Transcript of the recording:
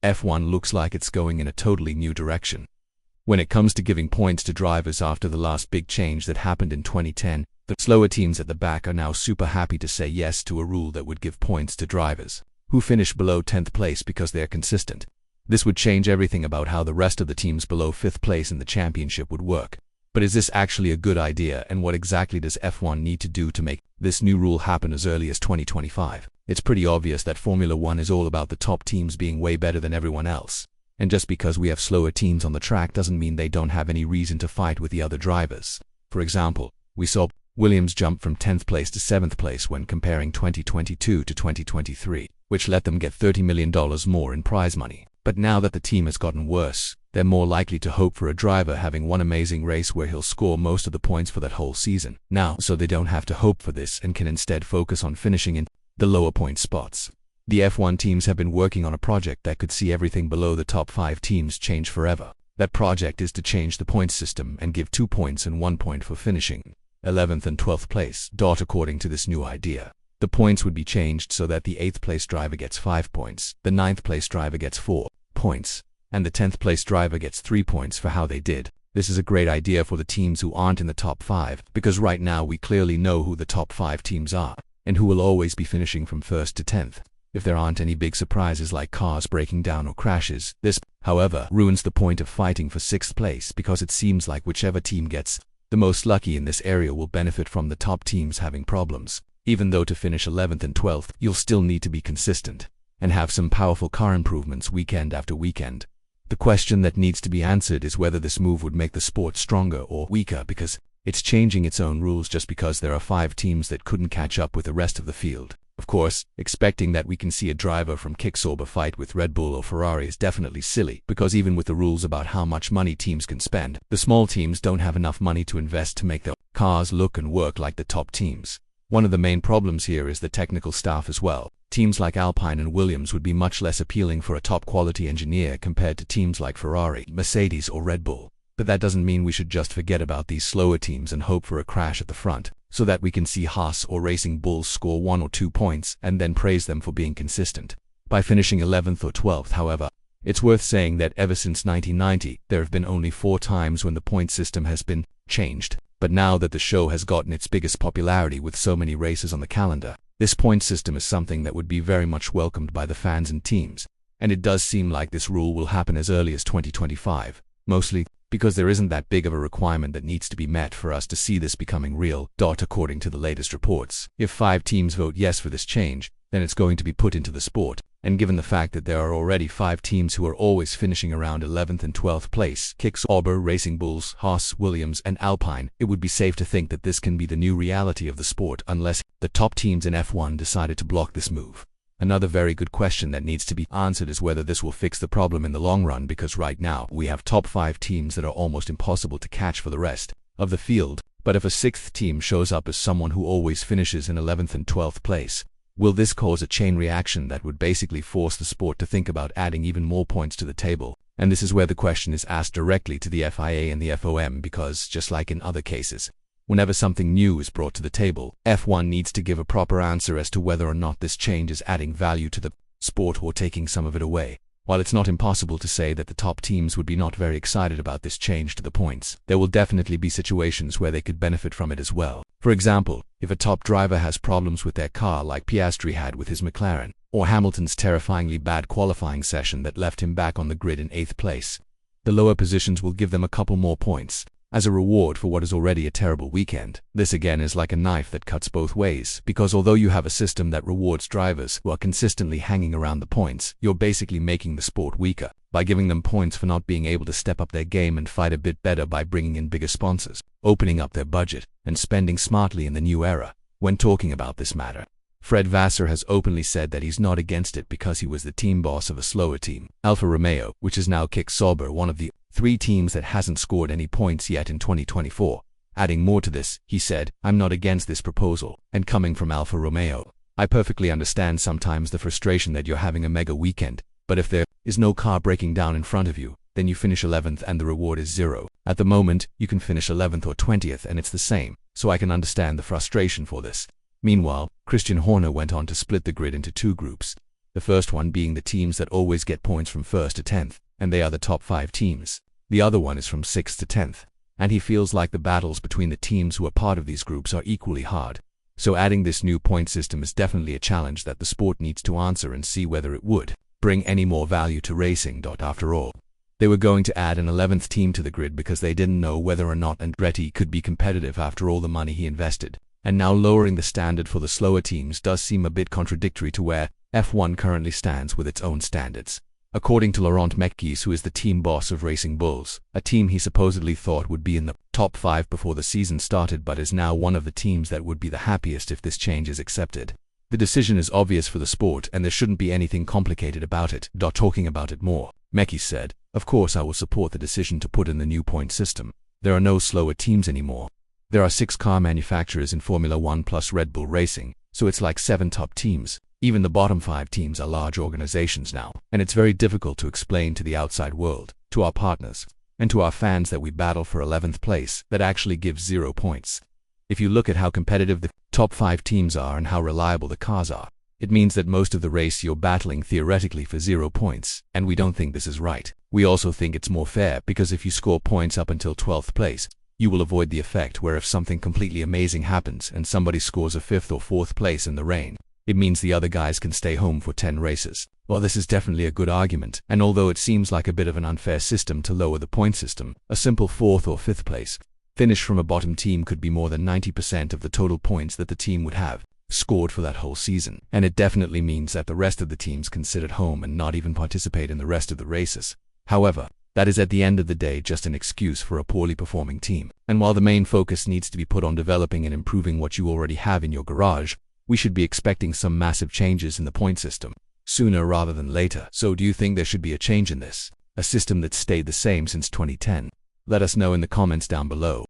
F1 looks like it's going in a totally new direction. When it comes to giving points to drivers after the last big change that happened in 2010, the slower teams at the back are now super happy to say yes to a rule that would give points to drivers who finish below 10th place because they are consistent. This would change everything about how the rest of the teams below 5th place in the championship would work. But is this actually a good idea, and what exactly does F1 need to do to make this new rule happen as early as 2025? It's pretty obvious that Formula 1 is all about the top teams being way better than everyone else. And just because we have slower teams on the track doesn't mean they don't have any reason to fight with the other drivers. For example, we saw Williams jump from 10th place to 7th place when comparing 2022 to 2023, which let them get $30 million more in prize money. But now that the team has gotten worse, they're more likely to hope for a driver having one amazing race where he'll score most of the points for that whole season now, so they don't have to hope for this and can instead focus on finishing in the lower point spots. The F1 teams have been working on a project that could see everything below the top 5 teams change forever. That project is to change the points system and give 2 points and 1 point for finishing 11th and 12th place. According to this new idea, the points would be changed so that the 8th place driver gets 5 points, the 9th place driver gets 4 points, and the 10th place driver gets 3 points for how they did. This is a great idea for the teams who aren't in the top 5, because right now we clearly know who the top 5 teams are, and who will always be finishing from 1st to 10th. If there aren't any big surprises like cars breaking down or crashes. This, however, ruins the point of fighting for 6th place, because it seems like whichever team gets the most lucky in this area will benefit from the top teams having problems. Even though to finish 11th and 12th, you'll still need to be consistent and have some powerful car improvements weekend after weekend. The question that needs to be answered is whether this move would make the sport stronger or weaker, because it's changing its own rules just because there are 5 teams that couldn't catch up with the rest of the field. Of course, expecting that we can see a driver from Kicksauber fight with Red Bull or Ferrari is definitely silly, because even with the rules about how much money teams can spend, the small teams don't have enough money to invest to make their cars look and work like the top teams. One of the main problems here is the technical staff as well. Teams like Alpine and Williams would be much less appealing for a top-quality engineer compared to teams like Ferrari, Mercedes, or Red Bull. But that doesn't mean we should just forget about these slower teams and hope for a crash at the front, so that we can see Haas or Racing Bulls score 1 or 2 points and then praise them for being consistent by finishing 11th or 12th. However, it's worth saying that ever since 1990, there have been only 4 times when the point system has been changed. But now that the show has gotten its biggest popularity with so many races on the calendar, this point system is something that would be very much welcomed by the fans and teams. And it does seem like this rule will happen as early as 2025, mostly because there isn't that big of a requirement that needs to be met for us to see this becoming real. According to the latest reports, if 5 teams vote yes for this change, then it's going to be put into the sport. And given the fact that there are already 5 teams who are always finishing around 11th and 12th place, Kicksauber, Racing Bulls, Haas, Williams, and Alpine, it would be safe to think that this can be the new reality of the sport unless the top teams in F1 decided to block this move. Another very good question that needs to be answered is whether this will fix the problem in the long run, because right now we have top 5 teams that are almost impossible to catch for the rest of the field. But if a 6th team shows up as someone who always finishes in 11th and 12th place, will this cause a chain reaction that would basically force the sport to think about adding even more points to the table? And this is where the question is asked directly to the FIA and the FOM, because just like in other cases, whenever something new is brought to the table, F1 needs to give a proper answer as to whether or not this change is adding value to the sport or taking some of it away. While it's not impossible to say that the top teams would be not very excited about this change to the points, there will definitely be situations where they could benefit from it as well. For example, if a top driver has problems with their car like Piastri had with his McLaren, or Hamilton's terrifyingly bad qualifying session that left him back on the grid in 8th place, the lower positions will give them a couple more points as a reward for what is already a terrible weekend. This again is like a knife that cuts both ways, because although you have a system that rewards drivers who are consistently hanging around the points, you're basically making the sport weaker by giving them points for not being able to step up their game and fight a bit better by bringing in bigger sponsors, opening up their budget, and spending smartly in the new era. When talking about this matter, Fred Vasseur has openly said that he's not against it because he was the team boss of a slower team, Alfa Romeo, which is now Kicksauber, one of the 3 teams that hasn't scored any points yet in 2024. Adding more to this, he said, "I'm not against this proposal, and coming from Alfa Romeo, I perfectly understand sometimes the frustration that you're having a mega weekend, but if there is no car breaking down in front of you, then you finish 11th and the reward is 0. At the moment, you can finish 11th or 20th and it's the same, so I can understand the frustration for this." Meanwhile, Christian Horner went on to split the grid into 2 groups. The first one being the teams that always get points from 1st to 10th, and they are the top 5 teams. The other one is from 6th to 10th, and he feels like the battles between the teams who are part of these groups are equally hard. So adding this new point system is definitely a challenge that the sport needs to answer and see whether it would bring any more value to racing. After all, they were going to add an 11th team to the grid because they didn't know whether or not Andretti could be competitive after all the money he invested. And now lowering the standard for the slower teams does seem a bit contradictory to where F1 currently stands with its own standards. According to Laurent Mekies, who is the team boss of Racing Bulls, a team he supposedly thought would be in the top 5 before the season started but is now one of the teams that would be the happiest if this change is accepted. The decision is obvious for the sport and there shouldn't be anything complicated about it. Talking about it more, Mekies said, "Of course I will support the decision to put in the new point system. There are no slower teams anymore. There are 6 car manufacturers in Formula 1 plus Red Bull Racing, so it's like 7 top teams. Even the bottom 5 teams are large organizations now, and it's very difficult to explain to the outside world, to our partners, and to our fans that we battle for 11th place that actually gives 0 points. If you look at how competitive the top 5 teams are and how reliable the cars are, it means that most of the race you're battling theoretically for 0 points, and we don't think this is right. We also think it's more fair because if you score points up until 12th place, you will avoid the effect where if something completely amazing happens and somebody scores a 5th or 4th place in the rain, it means the other guys can stay home for 10 races. Well, this is definitely a good argument, and although it seems like a bit of an unfair system to lower the point system, a simple 4th or 5th place finish from a bottom team could be more than 90% of the total points that the team would have scored for that whole season, and it definitely means that the rest of the teams can sit at home and not even participate in the rest of the races. However, that is at the end of the day just an excuse for a poorly performing team, and while the main focus needs to be put on developing and improving what you already have in your garage, we should be expecting some massive changes in the point system, sooner rather than later. So do you think there should be a change in this? A system that's stayed the same since 2010? Let us know in the comments down below.